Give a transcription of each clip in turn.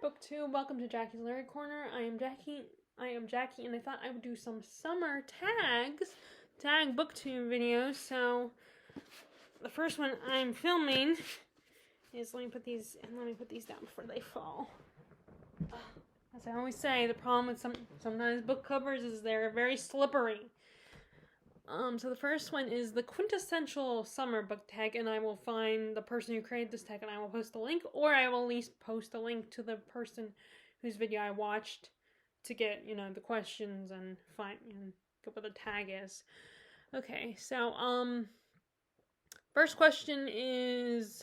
BookTube. Welcome to Jackie's Lyric Corner. I am Jackie, and I thought I would do some summer tag BookTube videos. So the first one I'm filming is let me put these down before they fall. As I always say, the problem with sometimes book covers is they're very slippery. So the first one is the Quintessential Summer Book Tag, and I will find the person who created this tag and I will post a link, or I will at least post a link to the person whose video I watched to get, the questions and get what the tag is. Okay, so, first question is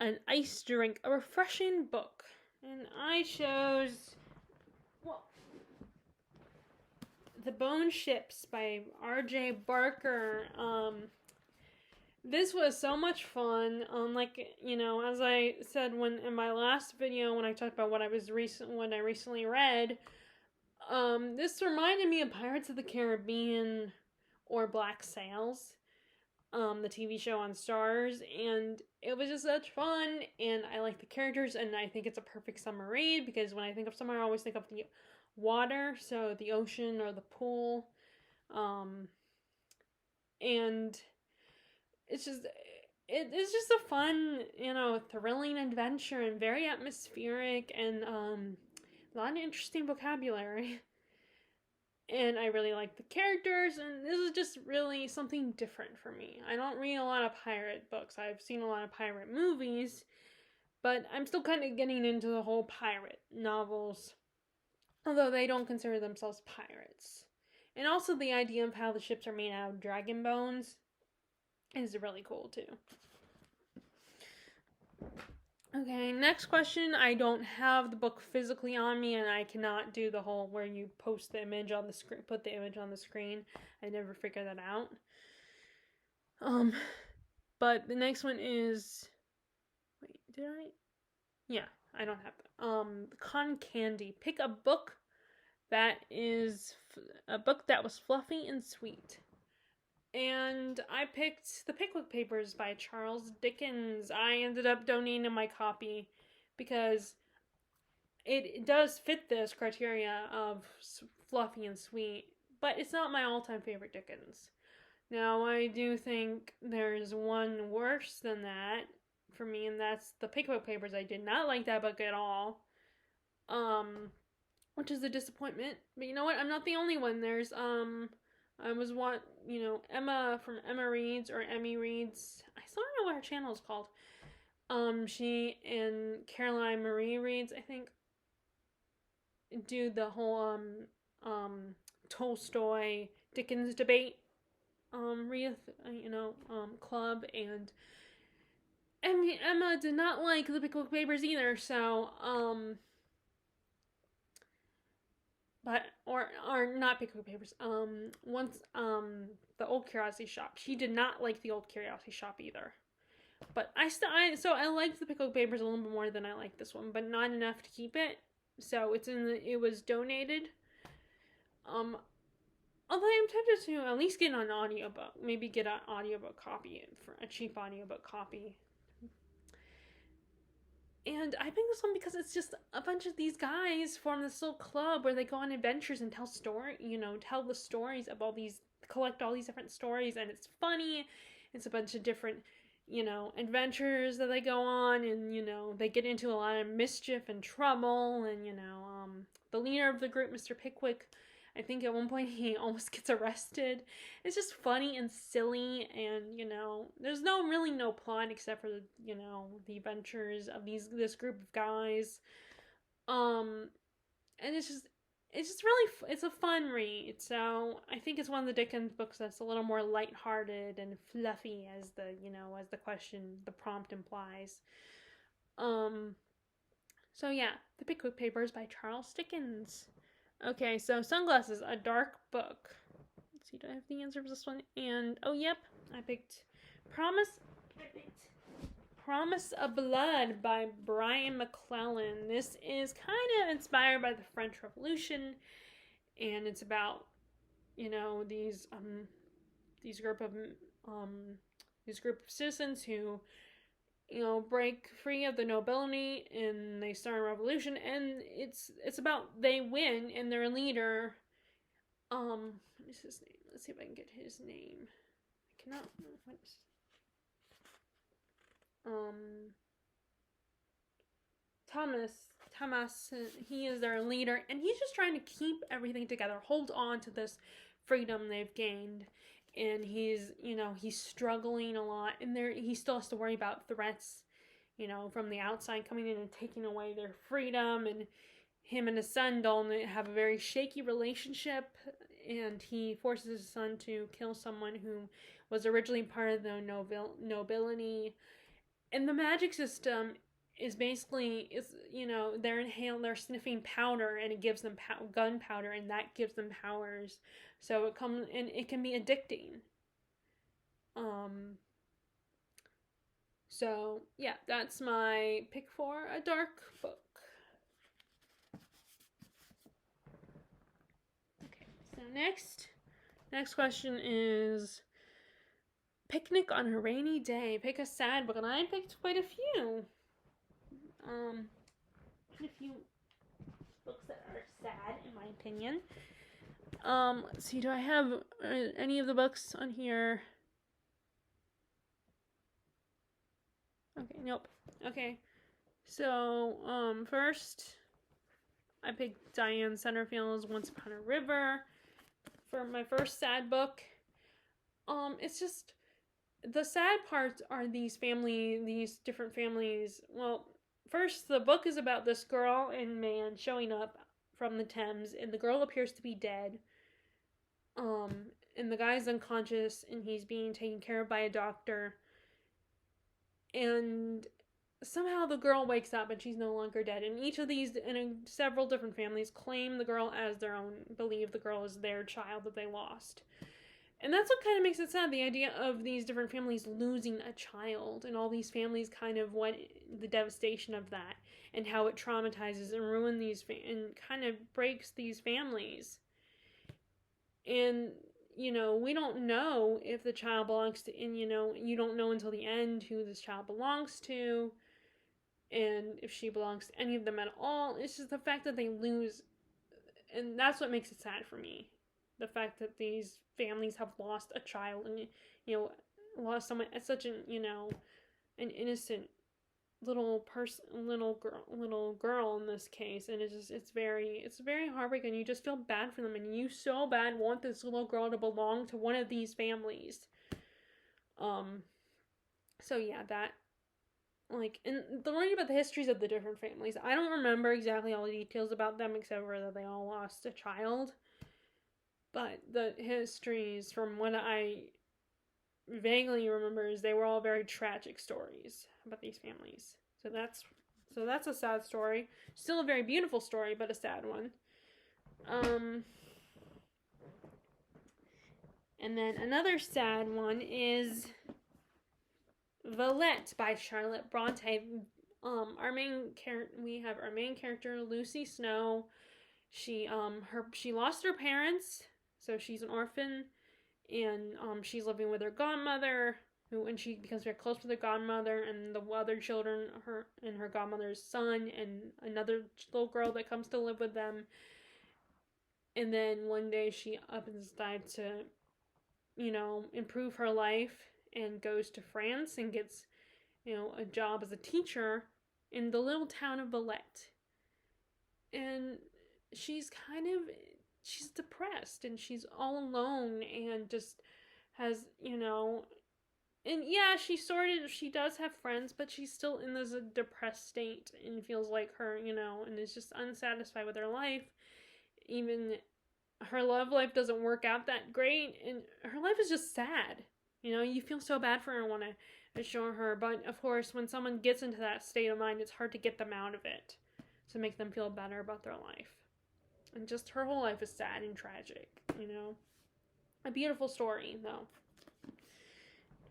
an ice drink, a refreshing book. And I chose, The Bone Ships by R.J. Barker. This was so much fun. As I said in my last video when I talked about what I recently read, this reminded me of Pirates of the Caribbean or Black Sails, the TV show on Stars, and it was just such fun, and I like the characters, and I think it's a perfect summer read because when I think of summer, I always think of the water, so the ocean or the pool, and it's just a fun, thrilling adventure and very atmospheric and a lot of interesting vocabulary. And I really like the characters, and this is just really something different for me. I don't read a lot of pirate books. I've seen a lot of pirate movies, but I'm still kind of getting into the whole pirate novels, although they don't consider themselves pirates. And also the idea of how the ships are made out of dragon bones is really cool too. Okay, next question. I don't have the book physically on me, and I cannot do the whole where you post the image on the screen, put the image on the screen. I never figured that out. But the next one is, wait, did I? Yeah, I don't have that. Cotton Candy. Pick a book that was fluffy and sweet. And I picked The Pickwick Papers by Charles Dickens. I ended up donating my copy because it does fit this criteria of fluffy and sweet, but it's not my all-time favorite Dickens. Now, I do think there's one worse than that for me, and that's The Pickwick Papers. I did not like that book at all, which is a disappointment. But you know what? I'm not the only one. There's, Emma from Emma Reads or Emmy Reads. I still don't know what her channel is called. She and Caroline Marie Reads, I think, do the whole Tolstoy Dickens debate club, and Emma did not like The Pickwick Papers either, so or not Pickwick Papers. The Old Curiosity Shop. She did not like the Old Curiosity Shop either. But I liked the Pickwick Papers a little bit more than I liked this one, but not enough to keep it. So it was donated. Although I'm tempted to at least get an audiobook. Maybe get an audiobook copy, for a cheap audiobook copy. And I picked this one because it's just a bunch of these guys form this little club where they go on adventures and tell the stories of collect all these different stories, and it's funny. It's a bunch of different, adventures that they go on, and, they get into a lot of mischief and trouble, and, the leader of the group, Mr. Pickwick, I think at one point he almost gets arrested. It's just funny and silly, and, there's no plot except for, the adventures of this group of guys. And it's just really, it's a fun read. So I think it's one of the Dickens books that's a little more lighthearted and fluffy, as the prompt implies. So yeah, The Pickwick Papers by Charles Dickens. Okay, so Sunglasses, a dark book. Let's see, do I have the answer for this one? And, I picked Promise of Blood by Brian McClellan. This is kind of inspired by the French Revolution, and it's about, these group of citizens who break free of the nobility, and they start a revolution. And it's about they win, and their leader, what is his name? Let's see if I can get his name. I cannot. What is, Thomas. Thomas. He is their leader, and he's just trying to keep everything together, hold on to this freedom they've gained. And he's struggling a lot, and he still has to worry about threats, from the outside coming in and taking away their freedom. And him and his son don't have a very shaky relationship, and he forces his son to kill someone who was originally part of the nobility. And the magic system is basically they're sniffing powder, and it gives them gunpowder, and that gives them powers. So it comes, and it can be addicting. So yeah, that's my pick for a dark book. Okay, so next question is picnic on a rainy day. Pick a sad book, and I picked quite a few. A few books that are sad, in my opinion. Let's see, do I have any of the books on here? Okay, nope. Okay, so, first, I picked Diane Centerfield's Once Upon a River for my first sad book. It's just, the sad parts are these different families. Well, first, the book is about this girl and man showing up from the Thames, and the girl appears to be dead. And the guy's unconscious, and he's being taken care of by a doctor. And somehow the girl wakes up, and she's no longer dead. And each of these, and several different families, claim the girl as their own, believe the girl is their child that they lost. And that's what kind of makes it sad, the idea of these different families losing a child, and all these families kind of the devastation of that, and how it traumatizes and ruins and kind of breaks these families. And, we don't know if the child belongs to, and, you don't know until the end who this child belongs to, and if she belongs to any of them at all. It's just the fact that they lose, and that's what makes it sad for me. The fact that these families have lost a child, and, lost someone at such an innocent little girl in this case. And it's very heartbreaking. You just feel bad for them, and you so bad want this little girl to belong to one of these families. So yeah, that, and the learning about the histories of the different families, I don't remember exactly all the details about them, except for that they all lost a child. But the histories, from what I vaguely remember, is they were all very tragic stories about these families. So that's a sad story. Still a very beautiful story, but a sad one. And then another sad one is Valet by Charlotte Bronte. We have our main character, Lucy Snow. She lost her parents, so she's an orphan, and she's living with her godmother, and she becomes very close with her godmother and the other children, her godmother's son, and another little girl that comes to live with them. And then one day she up and decides to, improve her life, and goes to France and gets, a job as a teacher in the little town of Valet. And she's depressed, and she's all alone, and just has, and yeah, she does have friends, but she's still in this depressed state, and feels like her, and is just unsatisfied with her life. Even her love life doesn't work out that great, and her life is just sad. You feel so bad for her and want to assure her, but of course, when someone gets into that state of mind, it's hard to get them out of it, to make them feel better about their life. And just her whole life is sad and tragic, A beautiful story, though.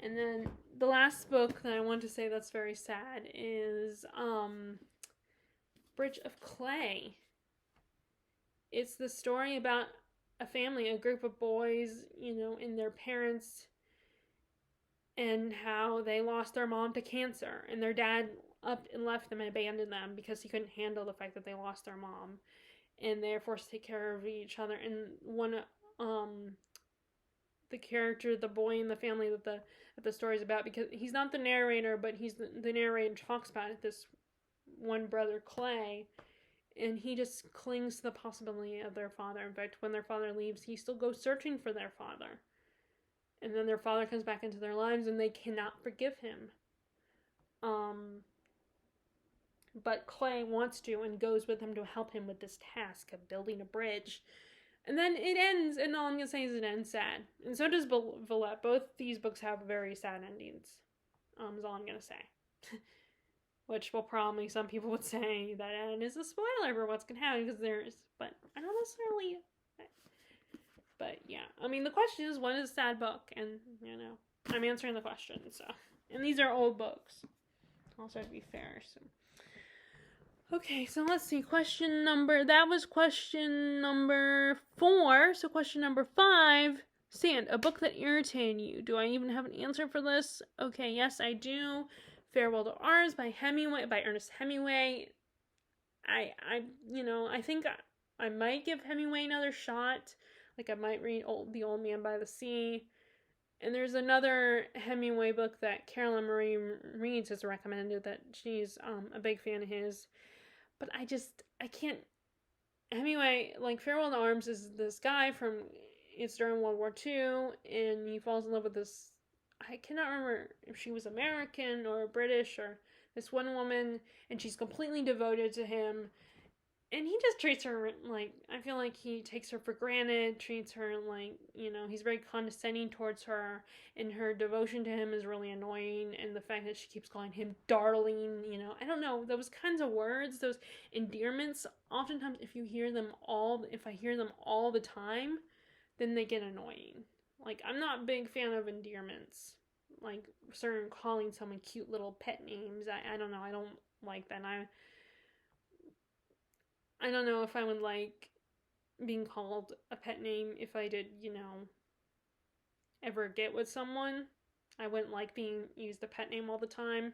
And then the last book that I want to say that's very sad is Bridge of Clay. It's the story about a family, a group of boys, and their parents and how they lost their mom to cancer, and their dad up and left them and abandoned them because he couldn't handle the fact that they lost their mom, and they're forced to take care of each other. And one, the character, the boy in the family that the story's about, because he's not the narrator, but he's the narrator talks about it. This one brother, Clay, and he just clings to the possibility of their father. In fact, when their father leaves, he still goes searching for their father. And then their father comes back into their lives, and they cannot forgive him. But Clay wants to and goes with him to help him with this task of building a bridge. And then it ends, and all I'm going to say is it ends sad. And so does Valet. Both these books have very sad endings. Is all I'm going to say. Which will probably, some people would say that end is a spoiler for what's going to happen, because there's, but I don't necessarily. But yeah, I mean, the question is, what is a sad book? And, you know, I'm answering the question, so. And these are old books. Also, to be fair, so. Okay, so let's see. That was question number 4. So question number 5. Sand, a book that irritated you. Do I even have an answer for this? Okay, yes, I do. Farewell to Arms by Ernest Hemingway. I think I might give Hemingway another shot. Like, I might read The Old Man by the Sea. And there's another Hemingway book that Carolyn Marie Reeds has recommended that she's a big fan of his. But I can't. Hemingway, like, Farewell to Arms is this guy it's during World War II, and he falls in love with this, I cannot remember if she was American or British, or this one woman, and she's completely devoted to him. And he just treats her like, I feel like he takes her for granted, treats her like, he's very condescending towards her, and her devotion to him is really annoying, and the fact that she keeps calling him darling, I don't know, those kinds of words, those endearments, oftentimes if I hear them all the time, then they get annoying. Like, I'm not a big fan of endearments, like, certain calling someone cute little pet names. I don't know, I don't like that. I don't know if I would like being called a pet name if I did, ever get with someone. I wouldn't like being used a pet name all the time.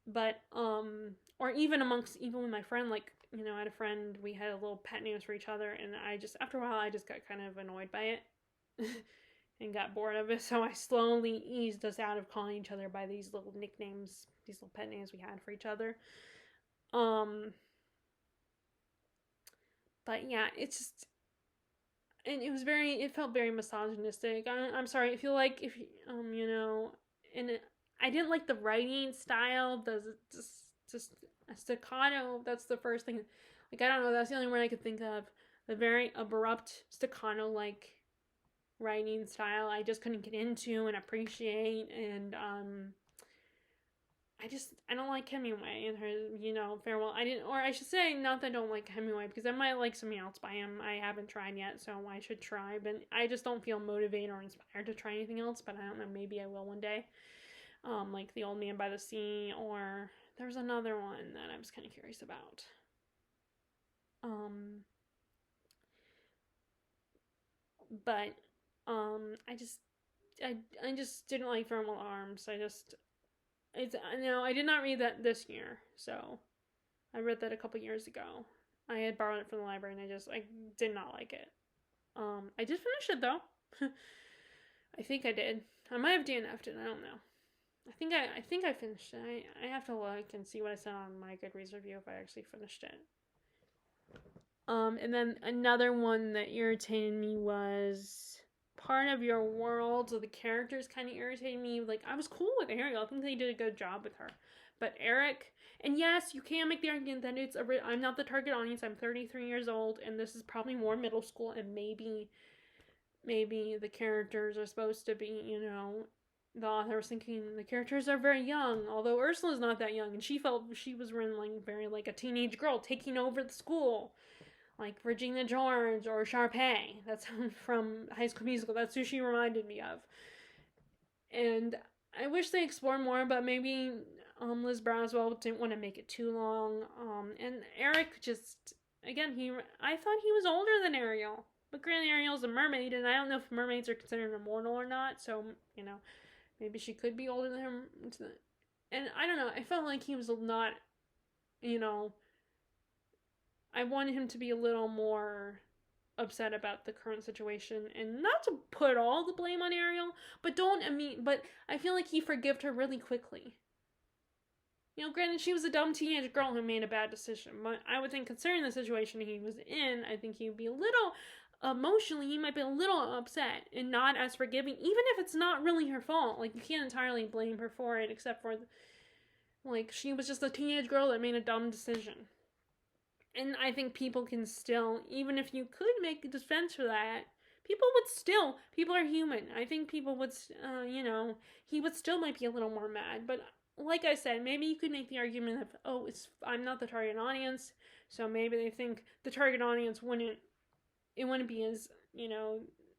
But, or even with my friend, like, I had a friend, we had a little pet names for each other, and after a while, I just got kind of annoyed by it and got bored of it. So I slowly eased us out of calling each other by these little nicknames, these little pet names we had for each other. But yeah, it's just, and it felt very misogynistic. I'm sorry, I feel like and I didn't like the writing style, just a staccato, that's the first thing. Like, I don't know, that's the only word I could think of. The very abrupt staccato, like, writing style, I just couldn't get into and appreciate, and, I don't like Hemingway and her, Farewell. I should say, not that I don't like Hemingway, because I might like something else by him. I haven't tried yet, so I should try, but I just don't feel motivated or inspired to try anything else, but I don't know, maybe I will one day. Like The Old Man by the Sea, or there's another one that I was kind of curious about. But, I just didn't like Farewell to Arms. I did not read that this year, so I read that a couple years ago. I had borrowed it from the library, and I did not like it. I did finish it, though. I think I did. I might have DNF'd it, I don't know. I think I finished it. I have to look and see what I said on my Goodreads review if I actually finished it. And then another one that irritated me was Part of Your World. So the characters kind of irritated me. Like, I was cool with Ariel. I think they did a good job with her. But Eric, and yes, you can make the argument that I'm not the target audience. I'm 33 years old, and this is probably more middle school, and maybe the characters are supposed to be, the author was thinking the characters are very young, although Ursula's not that young, and she felt she was written like very like a teenage girl taking over the school, like Regina George or Sharpay. That's from High School Musical. That's who she reminded me of. And I wish they explored more, but maybe Liz Braswell didn't want to make it too long. And Eric just, again, I thought he was older than Ariel. But granted, Ariel's a mermaid, and I don't know if mermaids are considered immortal or not, so, Maybe she could be older than him. And I don't know. I felt like he was not, you know, I wanted him to be a little more upset about the current situation, and not to put all the blame on Ariel, but but I feel like he forgave her really quickly. You know, granted, she was a dumb teenage girl who made a bad decision, but I would think, considering the situation he was in, I think he'd be a little emotionally, he might be a little upset and not as forgiving, even if it's not really her fault. Like, you can't entirely blame her for it, except for, like, she was just a teenage girl that made a dumb decision. And I think people can still, even if you could make a defense for that, people are human. I think people would, he would still might be a little more mad. But like I said, maybe you could make the argument of, oh, I'm not the target audience, so maybe they think the target audience wouldn't be as,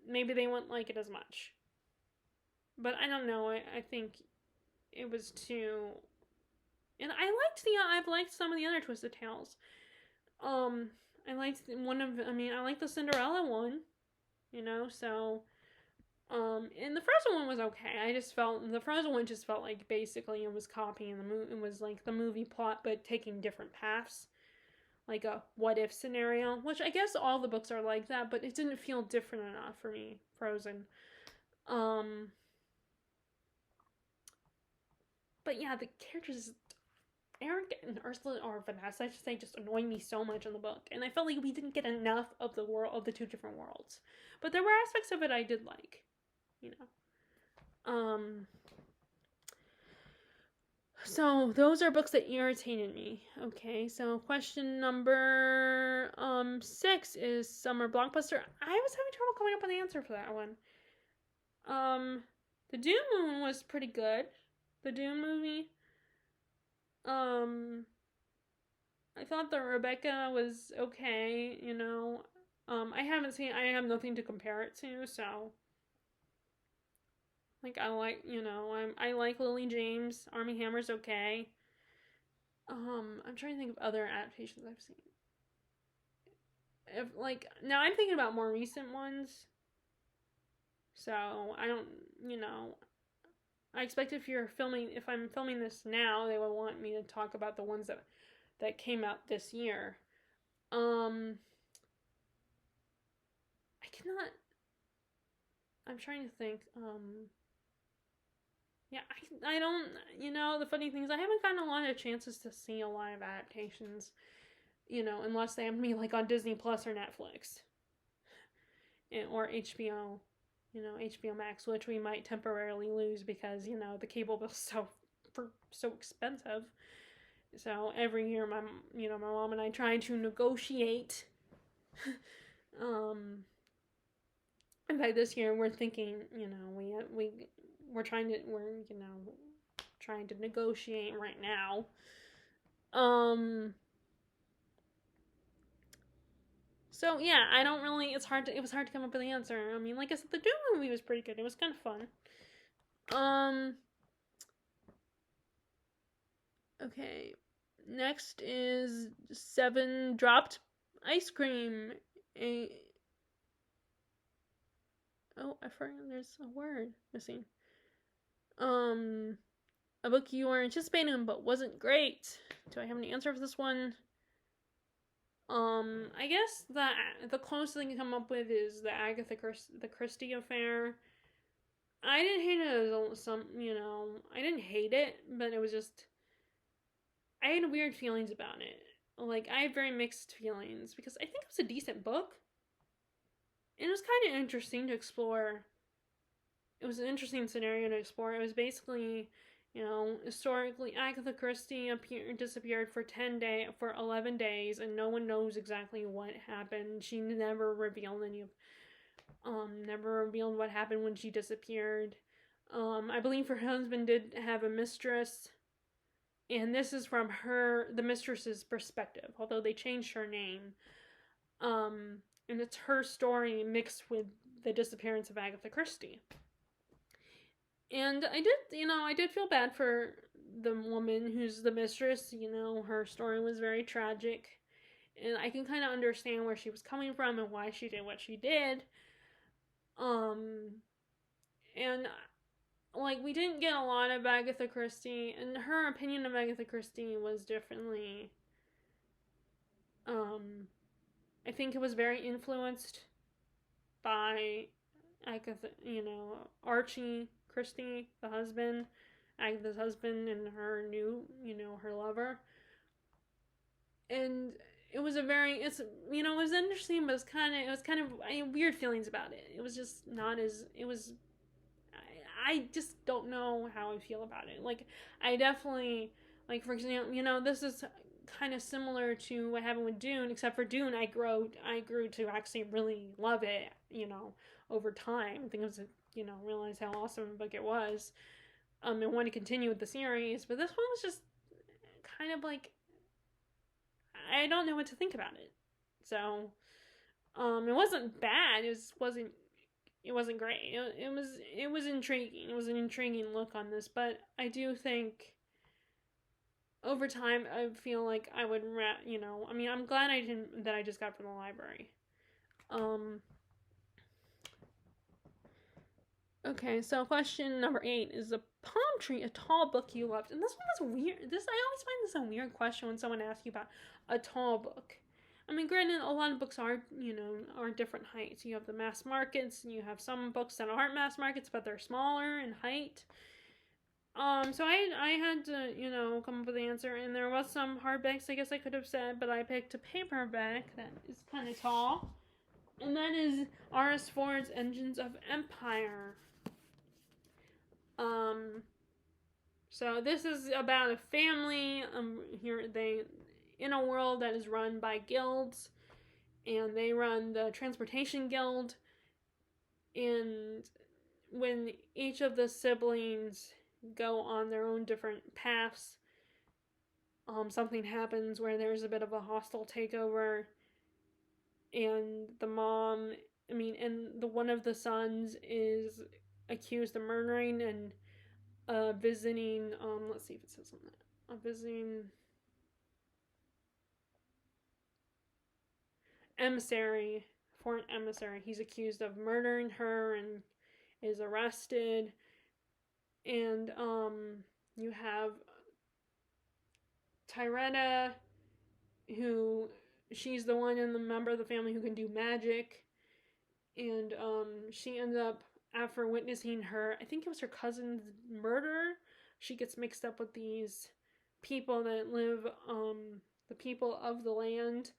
maybe they wouldn't like it as much. But I don't know, I think it was too, and I've liked some of the other Twisted Tales. I liked I like the Cinderella one, so, and the Frozen one was okay. The Frozen one just felt like basically it was copying it was like the movie plot, but taking different paths. Like a what if scenario, which I guess all the books are like that, but it didn't feel different enough for me, Frozen. But yeah, the characters, Eric and Ursula, or Vanessa, I should say, just annoyed me so much in the book, and I felt like we didn't get enough of the two different worlds. But there were aspects of it I did like, So those are books that irritated me. Okay, so question number 6 is Summer Blockbuster. I was having trouble coming up with an answer for that one. The Dune one was pretty good. The Dune movie. I thought that Rebecca was okay, I have nothing to compare it to, so. Like, I like Lily James. Armie Hammer's okay. I'm trying to think of other adaptations I've seen. Now I'm thinking about more recent ones. So, I don't, I expect if I'm filming this now, they would want me to talk about the ones that came out this year. I'm trying to think, yeah, I don't, the funny thing is I haven't gotten a lot of chances to see a lot of adaptations, unless they have me like on Disney Plus or Netflix. Or HBO, HBO Max, which we might temporarily lose because, the cable bill's so expensive. So every year my mom and I try to negotiate. In fact, this year we're thinking, we're trying to negotiate right now. So yeah, it was hard to come up with an answer. I mean, like I said, the Doom movie was pretty good. It was kind of fun. Okay. Next is 7 dropped ice cream. I forgot there's a word missing. A book you were anticipating but wasn't great. Do I have an answer for this one? I guess the closest thing I can come up with is the Agatha Christie affair. I didn't hate it I didn't hate it, but it was just, I had weird feelings about it. Like, I had very mixed feelings, because I think it was a decent book. And it was kind of interesting to explore. It was an interesting scenario to explore. It was basically, historically, Agatha Christie disappeared for 11 days, and no one knows exactly what happened. She never revealed what happened when she disappeared. I believe her husband did have a mistress, and this is from the mistress's perspective, although they changed her name. And it's her story mixed with the disappearance of Agatha Christie. And I did feel bad for the woman who's the mistress. Her story was very tragic. And I can kind of understand where she was coming from and why she did what she did. And like, we didn't get a lot of Agatha Christie, and her opinion of Agatha Christie was differently. I think it was very influenced by Agatha, Archie Christie, the husband, Agatha's husband, and her new, her lover. And it was it was interesting, but it was kind of, I had weird feelings about it. It was just not as, it was, I just don't know how I feel about it. Like, I definitely, like, for example, this is kind of similar to what happened with Dune, except for Dune, I grew to actually really love it, over time. I think it was, realize how awesome a book it was, and want to continue with the series. But this one was just kind of like, I don't know what to think about it. So, it wasn't bad. It wasn't great. It was intriguing. It was an intriguing look on this, but I do think over time I feel like I would I'm glad that I just got from the library. Okay, so question number 8 is a palm tree, a tall book you loved. And this one was weird. I always find this a weird question when someone asks you about a tall book. I mean, granted, a lot of books are different heights. You have the mass markets, and you have some books that aren't mass markets, but they're smaller in height. So I had to, come up with the answer, and there was some hardbacks, I guess I could have said, but I picked a paperback that is kind of tall, and that is R.S. Ford's Engines of Empire. So this is about a family, in a world that is run by guilds, and they run the Transportation Guild, and when each of the siblings go on their own different paths, something happens where there's a bit of a hostile takeover, and one of the sons is accused of murdering and visiting, let's see if it says on that, visiting foreign emissary. He's accused of murdering her and is arrested. And you have Tyretta, who she's the one in the member of the family who can do magic, and she ends up, after witnessing I think it was her cousin's murder, she gets mixed up with these people that live, the people of the land,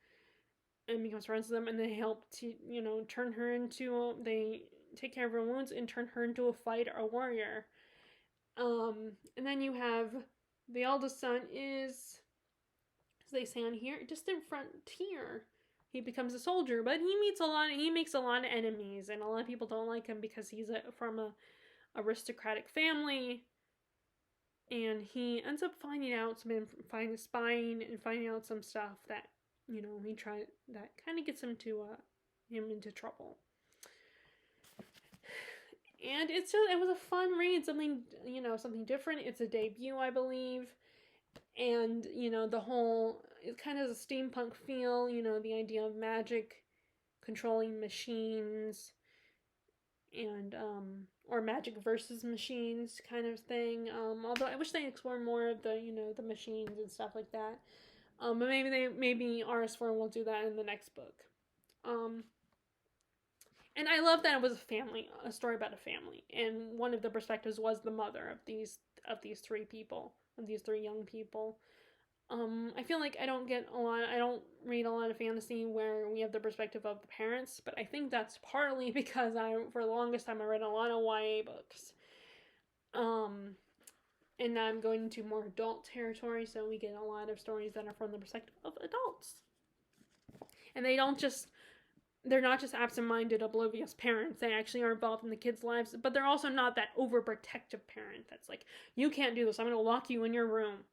and becomes friends with them, and they help to, turn her into, they take care of her wounds and turn her into a fighter, a warrior. And then you have the eldest son is, as they say on here, distant frontier. He becomes a soldier, but he makes a lot of enemies, and a lot of people don't like him because he's from a aristocratic family, and he ends up finding out spying and finding out some stuff that, that kind of gets him into trouble. And it was a fun read, something different. It's a debut, I believe. And, the whole, it kind of has a steampunk feel, the idea of magic controlling machines and, or magic versus machines kind of thing. Although I wish they explored more of the, the machines and stuff like that. But maybe RS4 will do that in the next book. And I love that it was a story about a family, and one of the perspectives was the mother of these three young people. I feel like I don't read a lot of fantasy where we have the perspective of the parents, but I think that's partly because for the longest time, I read a lot of YA books. And now I'm going into more adult territory, so we get a lot of stories that are from the perspective of adults. And they're not just absent-minded, oblivious parents. They actually are involved in the kids' lives, but they're also not that overprotective parent that's like, you can't do this, I'm going to lock you in your room.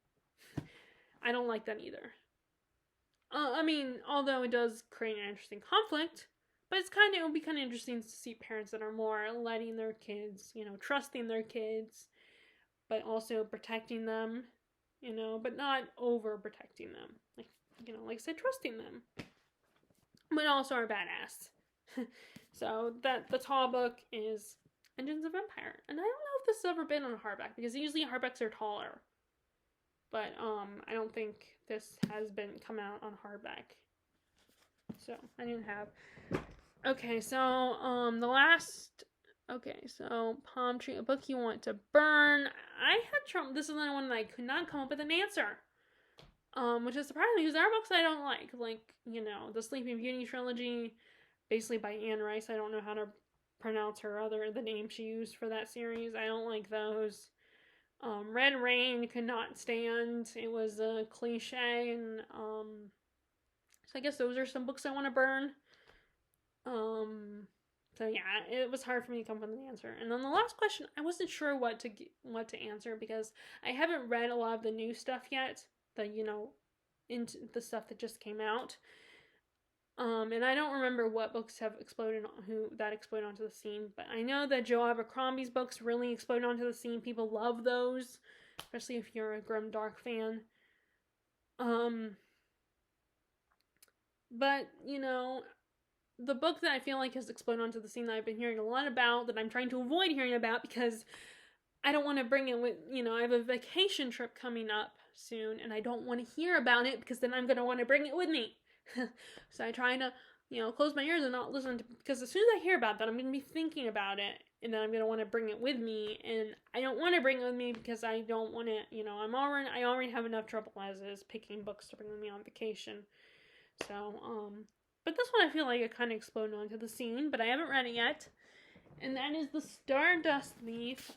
I don't like that either. Although it does create an interesting conflict, but it would be kind of interesting to see parents that are more letting their kids, trusting their kids, but also protecting them, but not overprotecting them. Like I said, trusting them. But also are badass. So the tall book is Engines of Empire. And I don't know if this has ever been on hardback, because usually hardbacks are taller. But I don't think this has been come out on hardback. So I didn't have. Okay, so the last. Okay, so Palm Tree, a book you want to burn. I had trouble. This is the one that I could not come up with an answer. Which is surprising because there are books I don't like, the Sleeping Beauty trilogy, basically by Anne Rice. I don't know how to pronounce the name she used for that series. I don't like those. Red Rain could not stand. It was a cliche, and so I guess those are some books I want to burn. So yeah, it was hard for me to come up with an answer. And then the last question, I wasn't sure what to answer because I haven't read a lot of the new stuff yet. Into the stuff that just came out. And I don't remember what books have exploded onto the scene, but I know that Joe Abercrombie's books really exploded onto the scene. People love those, especially if you're a grimdark fan. But the book that I feel like has exploded onto the scene that I've been hearing a lot about, that I'm trying to avoid hearing about because I don't want to bring it with, I have a vacation trip coming up soon, and I don't want to hear about it because then I'm going to want to bring it with me. So I try to, close my ears and not listen to, because as soon as I hear about that, I'm going to be thinking about it, and then I'm going to want to bring it with me, and I don't want to bring it with me because I don't want to, I already have enough trouble as is picking books to bring with me on vacation. So, but this one I feel like it kind of exploded onto the scene, but I haven't read it yet. And that is The Stardust Thief.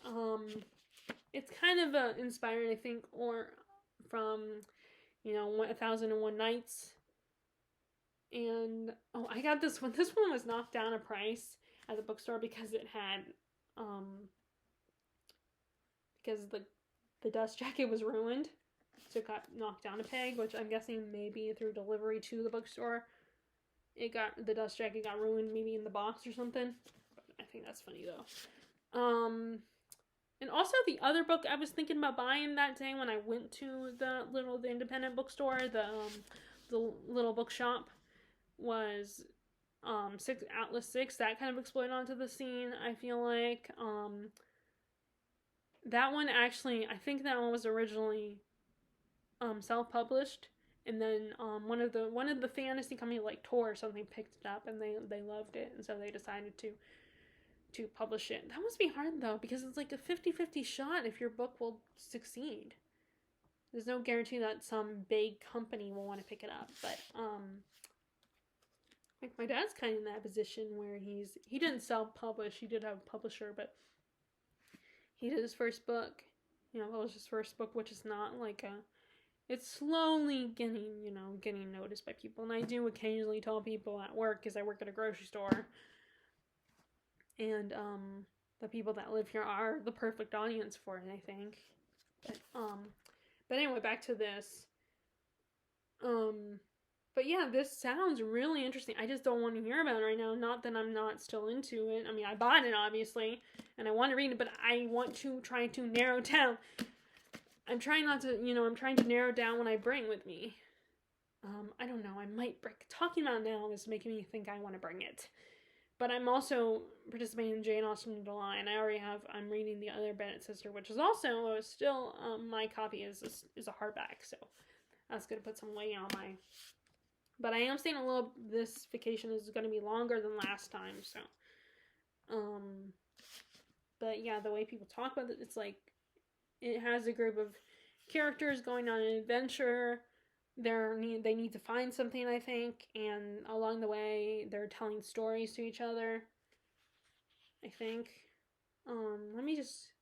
It's kind of inspired, I think, or from, 1001 Nights. And, I got this one. This one was knocked down a price at the bookstore because it had, because the dust jacket was ruined. So it got knocked down a peg, which I'm guessing maybe through delivery to the bookstore. The dust jacket got ruined maybe in the box or something. I think that's funny though. And also the other book I was thinking about buying that day when I went to the independent bookstore, the little bookshop, was Atlas 6. That kind of exploded onto the scene, I feel like. That one actually, I think that one was originally self-published, and then one of the fantasy company like Tor or something picked it up and they loved it, and so they decided to publish it. That must be hard though, because it's like a 50-50 shot if your book will succeed. There's no guarantee that some big company will want to pick it up, but like my dad's kind of in that position where he didn't self-publish. He did have a publisher, but he did his first book. Published his first book, which is not like it's slowly getting noticed by people. And I do occasionally tell people at work, because I work at a grocery store, and the people that live here are the perfect audience for it, I think. But anyway, back to this. But yeah, this sounds really interesting. I just don't want to hear about it right now. Not that I'm not still into it. I mean, I bought it, obviously, and I want to read it, but I want to try to narrow down. I'm trying to narrow down what I bring with me. I don't know, I might bring, talking about it now is making me think I want to bring it. But I'm also participating in Jane Austen in July, and I'm reading The Other Bennett Sister, which is also still, my copy is a hardback, so that's going to put some weight on my, but I am saying this vacation is going to be longer than last time, so, but yeah, the way people talk about it, it's like, it has a group of characters going on an adventure. They need to find something, I think, and along the way, they're telling stories to each other, I think. Let me just...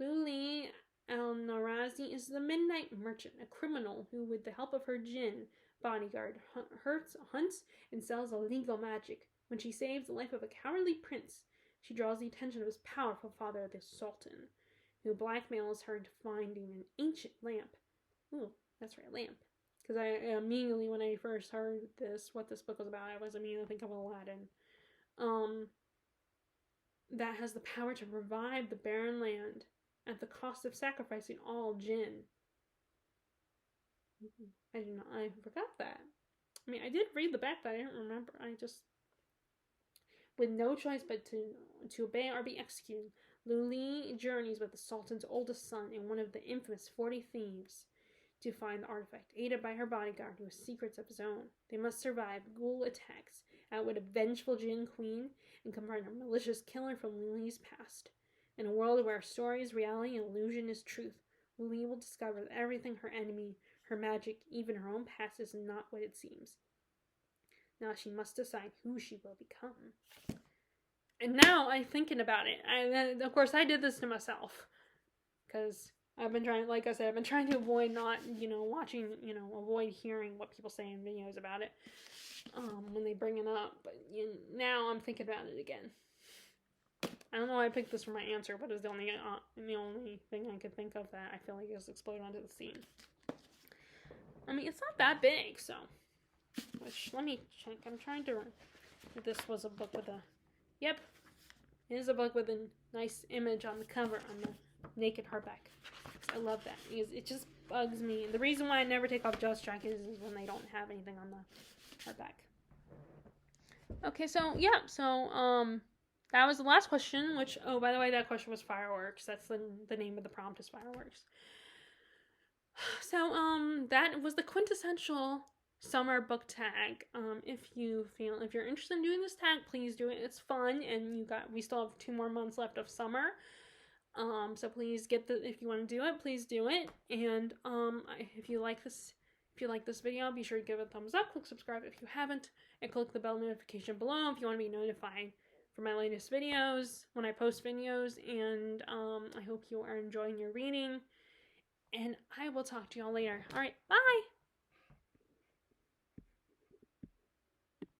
Luli Al-Narazi is the Midnight Merchant, a criminal who, with the help of her djinn bodyguard, hunts and sells illegal magic. When she saves the life of a cowardly prince, she draws the attention of his powerful father, the Sultan, who blackmails her into finding an ancient lamp. Ooh, that's right, lamp. Because I immediately, when I first heard what this book was about, I was immediately thinking of Aladdin. That has the power to revive the barren land at the cost of sacrificing all jinn. I forgot that. I mean, I did read the back, but I didn't remember. I just, with no choice but to obey or be executed, Luli journeys with the Sultan's oldest son and one of the infamous 40 Thieves to find the artifact, aided by her bodyguard who has secrets of his own. They must survive ghoul attacks, outwit a vengeful Jinn Queen, and confront a malicious killer from Luli's past. In a world where story is reality and illusion is truth, Luli will discover that everything her enemy, her magic, even her own past is not what it seems. Now she must decide who she will become. And now I'm thinking about it. Of course, I did this to myself. Because I've been trying, like I said, I've been trying to avoid not, watching, avoid hearing what people say in videos about it when they bring it up. But now I'm thinking about it again. I don't know why I picked this for my answer, but it's the only thing I could think of that I feel like just exploded onto the scene. I mean, it's not that big, so. Which, let me check. I'm trying to. If this was a book with a. Yep. It is a book with a nice image on the cover on the naked hardback. I love that. It just bugs me. The reason why I never take off Just jackets is when they don't have anything on the hardback. Okay, so, yeah. So, that was the last question, which, oh, by the way, that question was fireworks. That's the name of the prompt is fireworks. So, that was the quintessential summer book tag. If you're interested in doing this tag, please do it. It's fun, and we still have 2 more months left of summer. So please if you want to do it, please do it. And if you like this video, be sure to give it a thumbs up, click subscribe if you haven't, and click the bell notification below if you want to be notified for my latest videos when I post videos. And I hope you are enjoying your reading, and I will talk to y'all later. All right, bye.